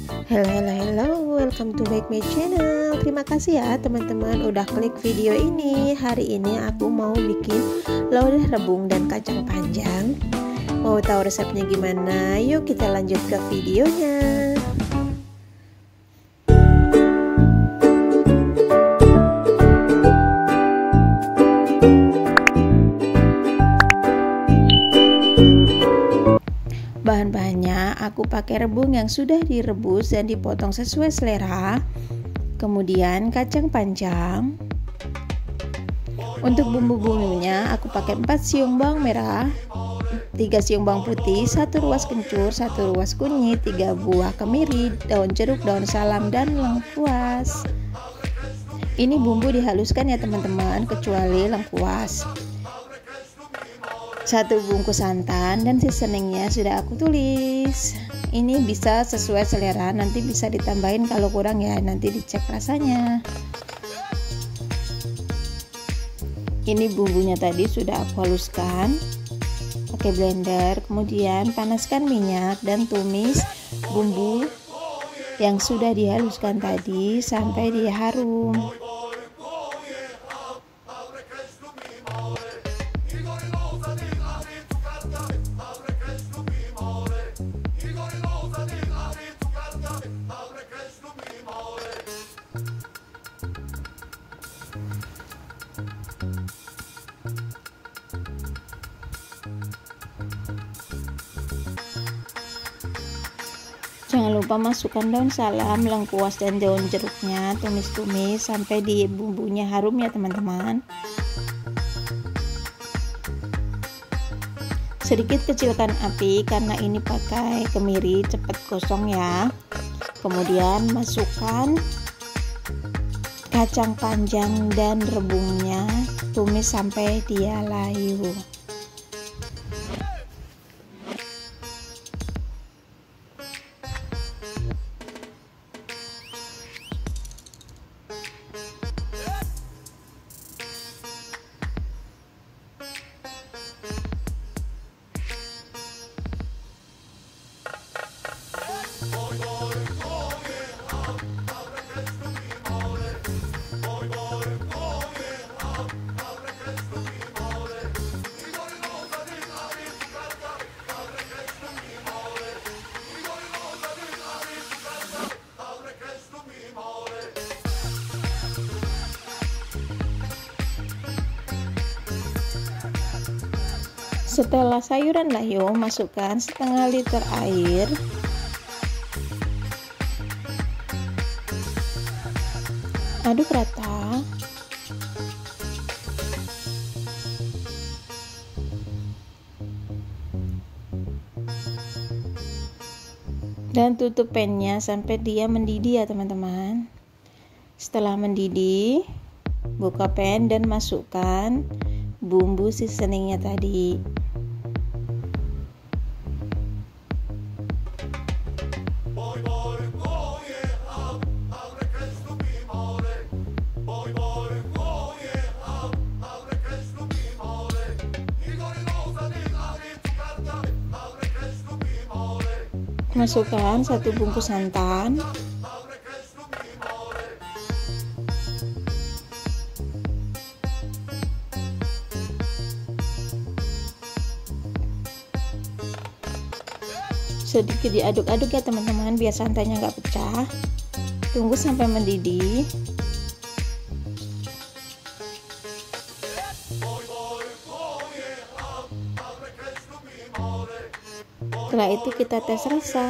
Hello, welcome to back my channel. Terima kasih ya teman-teman udah klik video ini. Hari ini aku mau bikin lodeh rebung dan kacang panjang. Mau tahu resepnya gimana? Yuk kita lanjut ke videonya. Bahan-bahannya aku pakai rebung yang sudah direbus dan dipotong sesuai selera. Kemudian kacang panjang. Untuk bumbu-bumbunya aku pakai 4 siung bawang merah, 3 siung bawang putih, 1 ruas kencur, 1 ruas kunyit, 3 buah kemiri, daun jeruk, daun salam, dan lengkuas. Ini bumbu dihaluskan ya teman-teman, kecuali lengkuas. 1 bungkus santan dan seasoningnya sudah aku tulis. Ini bisa sesuai selera, nanti bisa ditambahin kalau kurang ya, nanti dicek rasanya. Ini bumbunya tadi sudah aku haluskan pakai blender. Kemudian panaskan minyak dan tumis bumbu yang sudah dihaluskan tadi sampai dia harum. Jangan lupa masukkan daun salam, lengkuas, dan daun jeruknya. Tumis-tumis sampai di bumbunya harum ya teman-teman. Sedikit kecilkan api karena ini pakai kemiri, cepat gosong ya. Kemudian masukkan kacang panjang dan rebungnya, tumis sampai dia layu. Setelah sayuran layu, masukkan setengah liter air. Aduk rata. Dan tutup pannya sampai dia mendidih ya teman-teman. Setelah mendidih, buka pan dan masukkan bumbu seasoningnya tadi. Masukkan 1 bungkus santan, sedikit diaduk-aduk ya teman-teman biar santannya nggak pecah. Tunggu sampai mendidih. Setelah itu kita tes rasa.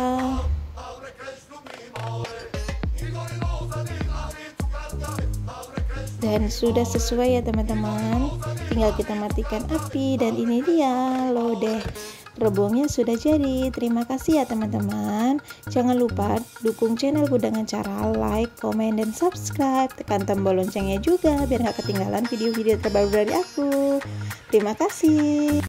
Dan sudah sesuai ya teman-teman. Tinggal kita matikan api dan ini dia lodeh rebungnya sudah jadi. Terima kasih ya teman-teman. Jangan lupa dukung channelku dengan cara like, komen, dan subscribe. Tekan tombol loncengnya juga biar gak ketinggalan video-video terbaru dari aku. Terima kasih.